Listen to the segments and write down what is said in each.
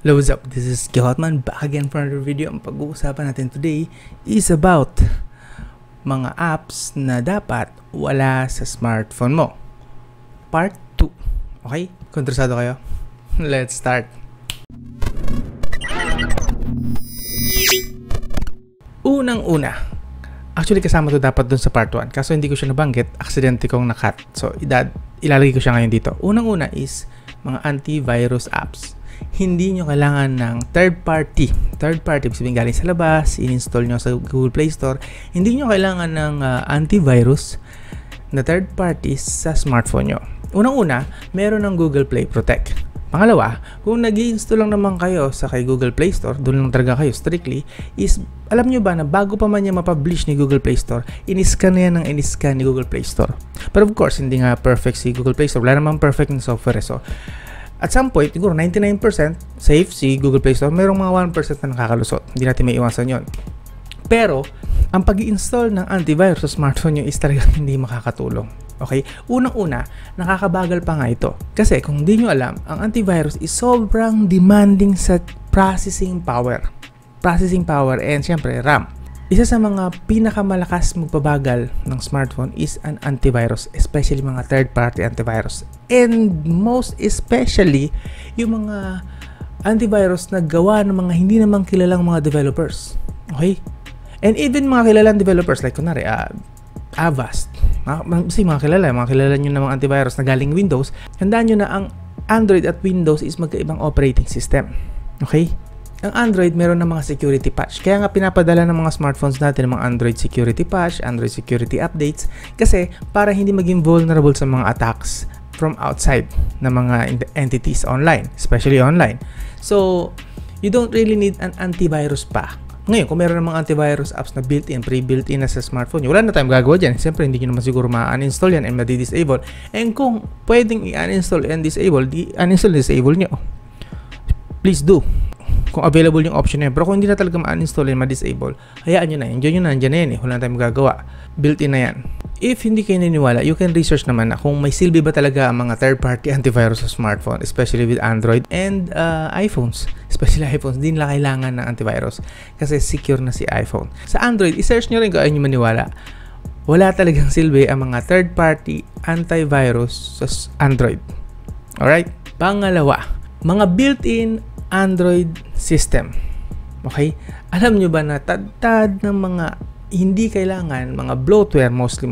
Hello, what's up? This is Kihotman back again for another video. Ang pag-uusapan natin today is about mga apps na dapat wala sa smartphone mo. Part 2. Okay? Interesado kayo? Let's start. Unang-una. Actually, kasama to dapat dun sa part 1. Kaso hindi ko siya nabanggit. Aksidente kong nakat. So, ilalagay ko siya ngayon dito. Unang-una is mga antivirus apps. Hindi nyo kailangan ng third party, sabihin galing sa labas, in-install nyo sa Google Play Store. Hindi nyo kailangan ng antivirus na third party sa smartphone nyo. Unang-una, meron ng Google Play Protect. Pangalawa, kung nag-i-install lang naman kayo sa kay Google Play Store, doon lang talaga kayo strictly, is alam nyo ba na bago pa man niya mapublish ni Google Play Store, in-scan na yan ng in-scan ni Google Play Store. But of course, hindi nga perfect si Google Play Store. Wala namang perfect ng software. So, at some point, siguro 99% safe si Google Play Store. Mayroong mga 1% na nakakalusot. Hindi natin may iwasan yon. Pero, ang pag-i-install ng antivirus sa smartphone nyo is talagang hindi makakatulong. Okay? Unang-una, nakakabagal pa nga ito. Kasi kung hindi nyo alam, ang antivirus is sobrang demanding sa processing power. Processing power and syempre RAM. Isa sa mga pinakamalakas magpabagal ng smartphone is an antivirus, especially mga third-party antivirus. And most especially, yung mga antivirus na gawa ng mga hindi naman kilalang mga developers. Okay? And even mga kilalang developers, like kunwari, Avast. Mga kilala nyo na mga antivirus na galing Windows, handaan nyo na ang Android at Windows is magkaibang operating system. Okay? Ang Android meron ng mga security patch. Kaya nga pinapadala ng mga smartphones natin ng mga Android security patch, Android security updates, kasi para hindi maging vulnerable sa mga attacks from outside ng mga entities online, especially online. So, you don't really need an antivirus pa. Ngayon, kung meron ng mga antivirus apps na built-in, pre-built-in na sa smartphone nyo, wala na tayong gagawa dyan. Siyempre, hindi nyo naman siguro ma-uninstall yan and ma-disable. And kung pwedeng i-uninstall and disable, uninstall and disable nyo. Please do. Kung available yung option na yun. Pero kung hindi na talaga ma-uninstall and ma-disable, hayaan nyo na yan. Diyan na yan eh. Wala na tayong magagawa. Built-in na yan. If hindi kayo naniniwala, you can research naman na kung may silbi ba talaga ang mga third-party antivirus sa smartphone, especially with Android and iPhones. Especially iPhones, hindi nila kailangan ng antivirus kasi secure na si iPhone. Sa Android, i-search nyo rin kung ayaw nyo maniwala. Wala talagang silbi ang mga third-party antivirus sa Android. Alright? Pangalawa, mga built-in Android system. Okay? Alam nyo ba na tad ng mga hindi kailangan mga bloatware, mostly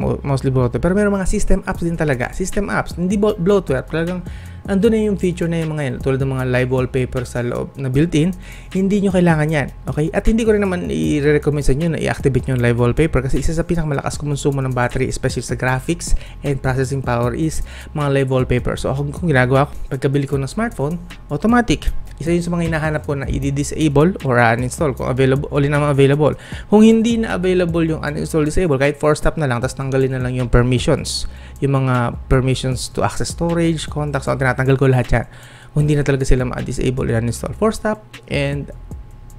bloatware, pero mayroong mga system apps din talaga. System apps, hindi bloatware, talagang andun na yung feature na yung mga yan, tulad ng mga live wallpaper sa loob na built-in, hindi nyo kailangan yan. Okay? At hindi ko rin naman i-recommend sa inyo na i-activate nyo yung live wallpaper kasi isa sa pinakamalakas kumonsumo ng battery, especially sa graphics and processing power is mga live wallpaper. So ako kung ginagawa ko, pagkabili ko ng smartphone, automatic. Isa yun sa mga hinahanap ko na i-disable or uninstall kung available, o naman available. Kung hindi na available yung uninstall, disable, kahit 4-step na lang, tapos tanggalin na lang yung permissions. Yung mga permissions to access storage, contacts, so tinatanggal ko lahat yan. Kung hindi na talaga sila ma-disable, uninstall, 4-step, and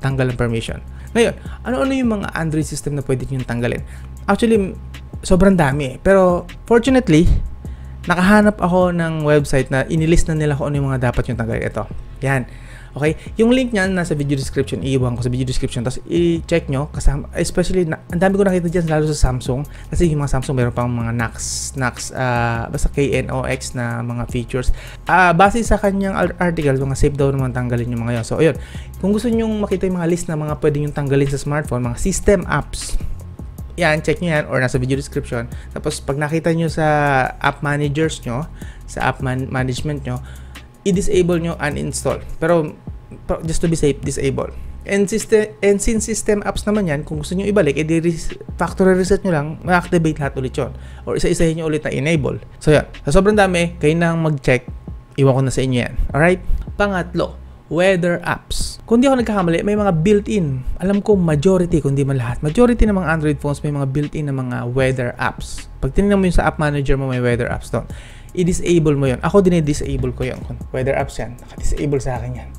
tanggal ang permission. Ngayon, ano-ano yung mga Android system na pwede nyo tanggalin? Actually, sobrang dami eh. Pero, fortunately, nakahanap ako ng website na inilist na nila kung ano yung mga dapat yung tanggalin. Ito. Yan. Okay? Yung link niyan nasa video description. Iiwan ko sa video description. Tapos i-check nyo. Kasama, especially, ang dami ko nakita dyan lalo sa Samsung. Kasi yung mga Samsung meron pang mga NUX, basta KNOX na mga features. Base sa kanyang article, mga safe daw naman tanggalin yung mga yun. So, ayun. Kung gusto nyo makita yung mga list na mga pwede nyo tanggalin sa smartphone, mga system apps, yan, check nyo yan or nasa video description. Tapos, pag nakita nyo sa app managers nyo, sa app management nyo, i-disable nyo, uninstall. Pero, just to be safe, disable. And since system apps naman yan, kung gusto nyo ibalik, factory reset nyo lang, ma-activate lahat ulit yun. Or isa-isahin nyo ulit na enable. So, yan. Sa sobrang dami, kayo nang mag-check. Iwan ko na sa inyo yan. Alright? Pangatlo, weather apps. Kung di ako nagkakamali, may mga built-in. Alam ko, majority, kundi man lahat. Majority ng mga Android phones, may mga built-in na mga weather apps. Pag tinignan mo yung sa app manager mo, may weather apps doon. I-disable mo yun. Ako din i-disable ko yun. Weather apps yan. Naka-disable sa akin yan.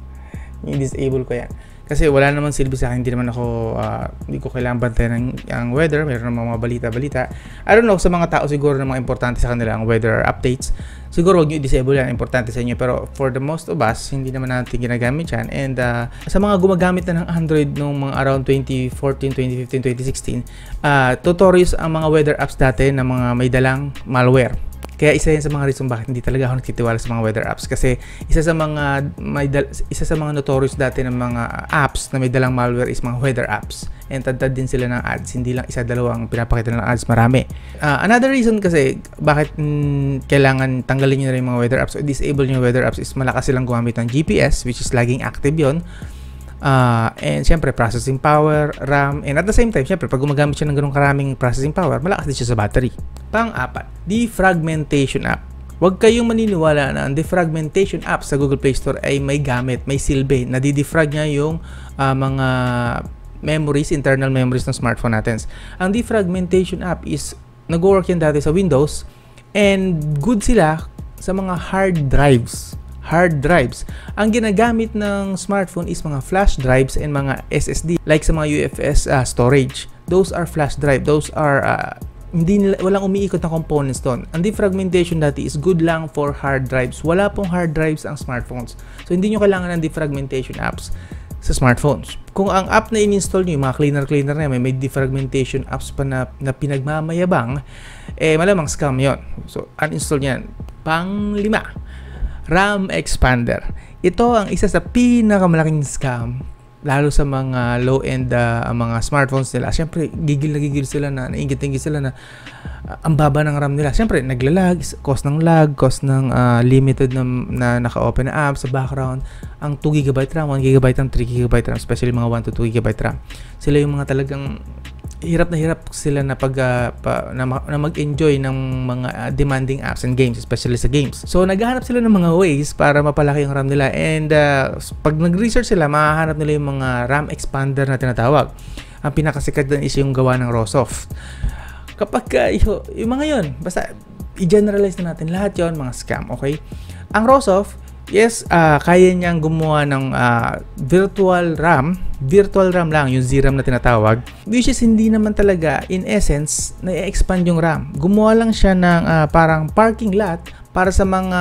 I-disable ko yan. Kasi wala naman silbi sa akin, hindi ko kailangan bantayan ang weather, mayroon namang mga balita-balita. I don't know, sa mga tao siguro na mga importante sa kanila ang weather updates. Siguro huwag nyo i-disable yan, importante sa inyo. Pero for the most of us, hindi naman natin ginagamit yan. And sa mga gumagamit na ng Android noong mga around 2014, 2015, 2016, tutorials ang mga weather apps dati na mga may dalang malware. Kaya isa yan sa mga reason bakit hindi talaga ako nagtitiwala sa mga weather apps, kasi isa sa mga notorious dati ng mga apps na may dalang malware is mga weather apps. And tad din sila ng ads, hindi lang isa dalawang pinapakita ng ads, marami. Another reason kasi bakit kailangan tanggalin niyo na rin mga weather apps o disable niyo yung weather apps is malakas silang gumamit ng GPS, which is laging active yon. And syempre processing power, RAM, and at the same time syempre pag gumagamit siya ng ganung karaming processing power, malakas din siya sa battery. Pang-apat, defragmentation app. Huwag kayong maniniwala na ang defragmentation app sa Google Play Store ay may gamit, may silbi, na di-defrag niya yung mga memories, internal memories ng smartphone natin. Ang defragmentation app is nag-work yan dati sa Windows and good sila sa mga hard drives. Ang ginagamit ng smartphone is mga flash drives and mga SSD, like sa mga UFS storage. Those are flash drive. Those are walang umiikot na components doon. Ang defragmentation dati is good lang for hard drives. Wala pong hard drives ang smartphones. So hindi nyo kailangan ng defragmentation apps sa smartphones. Kung ang app na in-install nyo, yung mga cleaner na may defragmentation apps pa na pinagmamayabang, malamang scam yon. So uninstall yan. Pang-lima, RAM expander. Ito ang isa sa pinakamalaking scam, lalo sa mga low-end mga smartphones nila. Siyempre, gigil sila na, nainggit-inggit sila na ang baba ng RAM nila. Siyempre, naglalag, cause ng lag, cause ng limited na naka-open na apps sa background. Ang 2GB RAM, 1GB RAM, 3GB RAM, especially mga 1 to 2GB RAM. Sila yung mga talagang hirap sila na mag-enjoy ng mga demanding apps and games, especially sa games. So naghahanap sila ng mga ways para mapalaki yung RAM nila, and pag nag-research sila, mahahanap nila yung mga RAM expander na tinatawag. Ang pinakasikat din is yung gawa ng Rosoft. Kapag yung mga yon, basta i-generalize na natin lahat yon, mga scam, okay? Ang Rosoft, yes, kaya niyang gumawa ng virtual RAM lang, yung ZRAM na tinatawag, which is hindi naman talaga in essence na-expand yung RAM. Gumawa lang siya ng parang parking lot para sa mga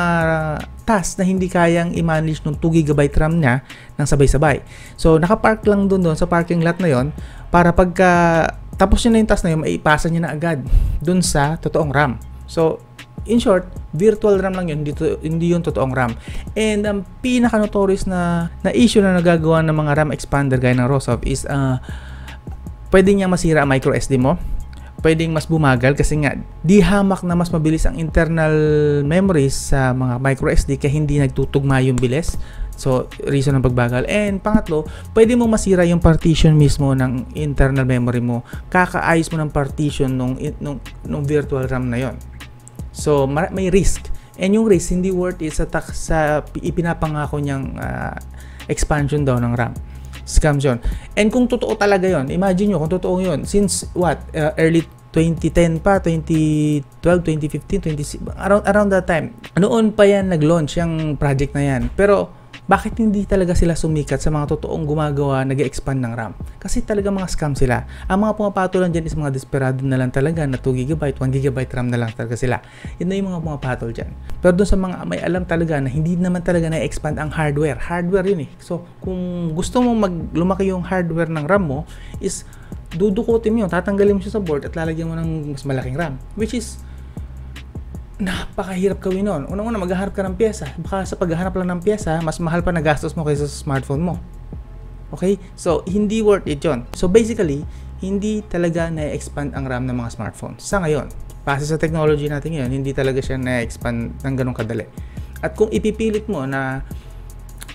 task na hindi kayang i-manage ng 2GB RAM niya ng sabay-sabay. So nakapark lang doon sa parking lot na yon, para pagka tapos niya na yung task na yun, maipasa niya na agad doon sa totoong RAM. So in short, virtual RAM lang yun, hindi yung totoong RAM. And ang pinaka-notorious na issue na nagagawa ng mga RAM expander gaya ng Rosoft is pwedeng niyang masira ang micro SD mo, pwedeng mas bumagal kasi nga di hamak na mas mabilis ang internal memories sa mga micro SD kaya hindi nagtutugma yung bilis. So, reason ng pagbagal. And pangatlo, pwede mong masira yung partition mismo ng internal memory mo. Kakaayos mo ng partition nung virtual RAM na yon. So, may risk. And yung risk, hindi worth it sa ipinapangako niyang expansion daw ng RAM. Scam yun. And kung totoo talaga yon, imagine nyo kung totoo yun, since early 2010 pa, 2012, 2015, around that time. Noon pa yan nag-launch yung project na yan. Pero, bakit hindi talaga sila sumikat sa mga totoong gumagawa, nag-expand ng RAM? Kasi talaga mga scam sila. Ang mga pumapatol dyan is mga desperado na lang talaga na 2GB, 1GB RAM na lang talaga sila. Yun na yung mga pumapatol dyan. Pero doon sa mga may alam talaga na hindi naman talaga na-expand ang hardware. Hardware yun eh. So, kung gusto mong lumaki yung hardware ng RAM mo, is dudukutin mo yun, tatanggalin mo siya sa board at lalagyan mo ng mas malaking RAM. Which is napakahirap gawin nun. Unang-una, maghahanap ka ng pyesa. Baka sa paghahanap lang ng pyesa, mas mahal pa na gastos mo kaysa sa smartphone mo. Okay? So, hindi worth it yun. So, basically, hindi talaga na-expand ang RAM ng mga smartphones. Sa ngayon, base sa technology natin ngayon, hindi talaga siya na-expand ng ganun kadali. At kung ipipilit mo na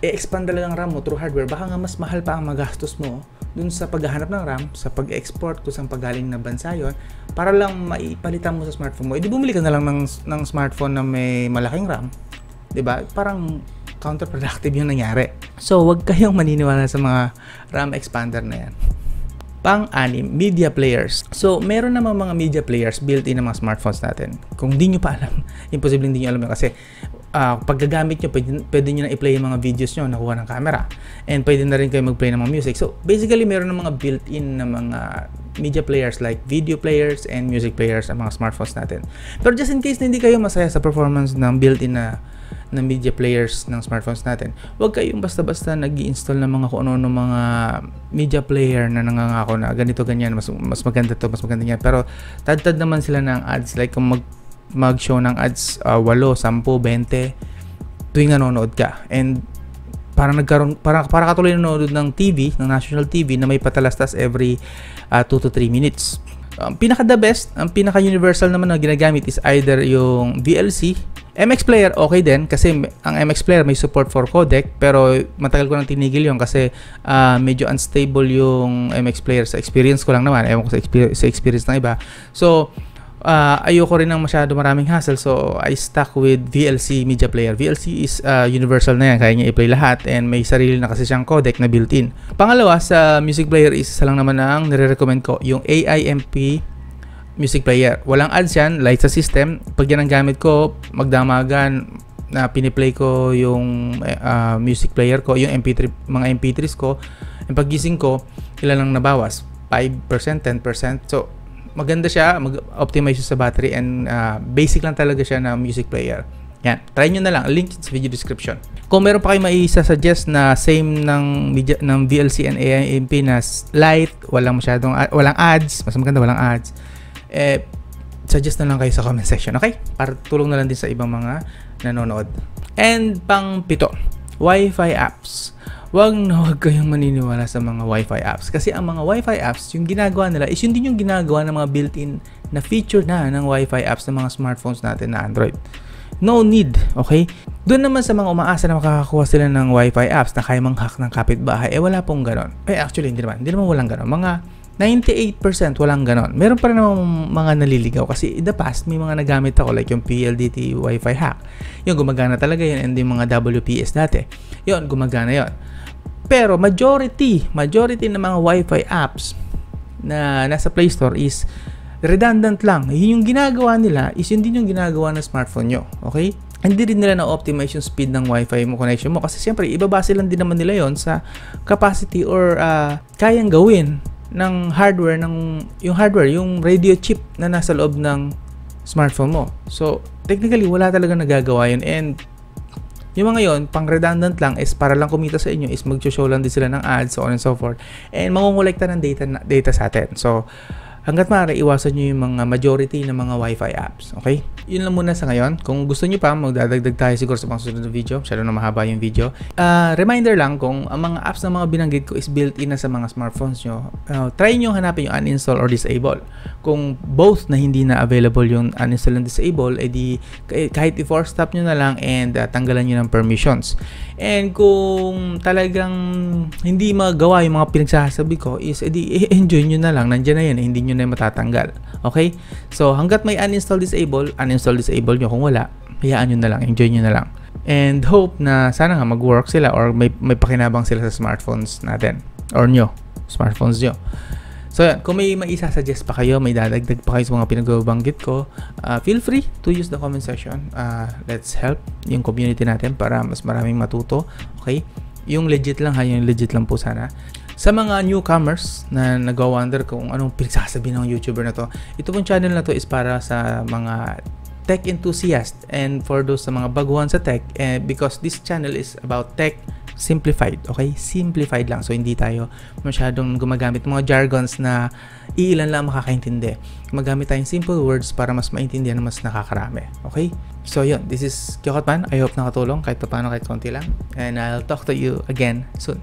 i-expand talaga ang RAM mo through hardware, baka nga mas mahal pa ang magastos mo dun sa paghahanap ng RAM, sa pag-export kung saan pagaling na bansa yun, para lang maipalitan mo sa smartphone mo. Di bumili ka na lang ng smartphone na may malaking RAM. Diba? Parang counterproductive yung nangyari. So, wag kayong maniniwala sa mga RAM expander na yan. Pang-anim, media players. So, meron namang mga media players built-in ng mga smartphones natin. Kung di nyo pa alam, imposible hindi nyo alam yun kasi paggagamit nyo, pwede nyo na i-play yung mga videos nyo nakuha ng camera. And pwede na rin kayo mag-play ng mga music. So, basically, meron ng mga built-in na mga media players like video players and music players ang mga smartphones natin. Pero just in case na hindi kayo masaya sa performance ng built-in na media players ng smartphones natin, huwag kayong basta-basta nag-i-install ng mga kung ano mga media player na nangangako na ganito, ganyan, mas maganda to, mas maganda yan. Pero tad-tad naman sila ng ads, like kung mag-show ng ads 8, 10, 20 tuwing nanonood ka. And para katuloy nanonood ng TV, ng national TV na may patalastas every 2 to 3 minutes. Pinaka-the best, ang pinaka-universal naman na ginagamit is either yung VLC. MX Player okay din kasi ang MX Player may support for codec, pero matagal ko nang tinigil yun kasi medyo unstable yung MX Player. Sa experience ko lang naman, ewan ko sa experience ng iba. So ayoko rin ng masyado maraming hassle, so I stuck with VLC Media Player. VLC is universal na yan, kaya niya i-play lahat and may sarili na kasi siyang codec na built-in. Pangalawa, sa music player is isa lang naman ang nire-recommend ko, yung AIMP music player. Walang ads yan, light sa system. Pag yan ang gamit ko, magdamagan na piniplay ko yung music player ko, yung MP3, mga MP3s ko, yung paggising ko, ilan lang nabawas? 5%, 10%. So, maganda siya, mag-optimize sa battery, and basic lang talaga siya na music player. Yan, try nyo na lang, link sa video description. Kung meron pa kayo maisa-suggest na same ng VLC and AIMP na light, walang ads, mas maganda walang ads, suggest na lang kayo sa comment section, okay? Para tulong na lang din sa ibang mga nanonood. And pang-7, Wi-Fi apps. Huwag kayong maniniwala sa mga Wi-Fi apps. Kasi ang mga Wi-Fi apps, yung ginagawa nila is yun din yung ginagawa ng mga built-in na feature na ng Wi-Fi apps ng mga smartphones natin na Android. No need, okay? Doon naman sa mga umaasa na makakakuha sila ng Wi-Fi apps na kaya mang-hack ng kapitbahay, wala pong ganon. Actually, hindi naman walang ganon. Mga 98% walang ganon. Meron pa rin namang mga naliligaw kasi in the past may mga nagamit ako like yung PLDT Wi-Fi hack. Yung gumagana talaga yun, and yung mga WPS dati. Yun, gumagana yun. Pero majority ng mga Wi-Fi apps na nasa Play Store is redundant lang. Yung ginagawa nila is yun din yung ginagawa ng smartphone nyo. Okay? Hindi rin nila na-optimize yung speed ng Wi-Fi mo, connection mo. Kasi siyempre, ibabase lang din naman nila yon sa capacity or kayang gawin ng hardware, yung radio chip na nasa loob ng smartphone mo. So, technically, wala talaga nagagawa yun. And yung mga yon, pang redundant lang, is para lang kumita sa inyo, is mag-show lang din sila ng ads, so on and so forth. And mangungulekta ng data sa atin. So, hanggat maaari, iwasan nyo yung mga majority ng mga Wi-Fi apps. Okay? Yun lang muna sa ngayon. Kung gusto nyo pa, magdadagdag tayo siguro sa mga susunod na video. Masyado na mahaba yung video. Reminder lang, kung ang mga apps na mga binanggit ko is built-in na sa mga smartphones nyo, try nyo hanapin yung uninstall or disable. Kung both na hindi na available yung uninstall and disable, edi kahit i-force stop nyo na lang and tanggalan nyo ng permissions. And kung talagang hindi magawa yung mga pinagsasabi ko, is edi enjoy nyo na lang. Nandiyan na yan, hindi nyo na matatanggal. Okay? So, hanggat may uninstall disable nyo. Kung wala, hayaan nyo na lang, enjoy nyo na lang. And hope na sana nga mag-work sila or may pakinabang sila sa smartphones natin or smartphones nyo. So, yan, kung may maisa-suggest pa kayo, may dadagdag pa kayo sa mga pinagbabanggit ko, feel free to use the comment section. Let's help yung community natin para mas maraming matuto. Okay? Yung legit lang yung legit lang po sana. Sa mga newcomers na nag-wonder kung anong pinagsasabi ng YouTuber na to, ito pong channel na to is para sa mga tech enthusiast and for those sa mga baguhan sa tech, because this channel is about tech simplified, okay? Simplified lang. So, hindi tayo masyadong gumagamit mga jargons na iilan lang makakaintindi. Gumagamit tayong simple words para mas maintindihan na mas nakakarami, okay? So, yun. This is Kyokotman. I hope nakatulong kahit paano, kahit konti lang. And I'll talk to you again soon.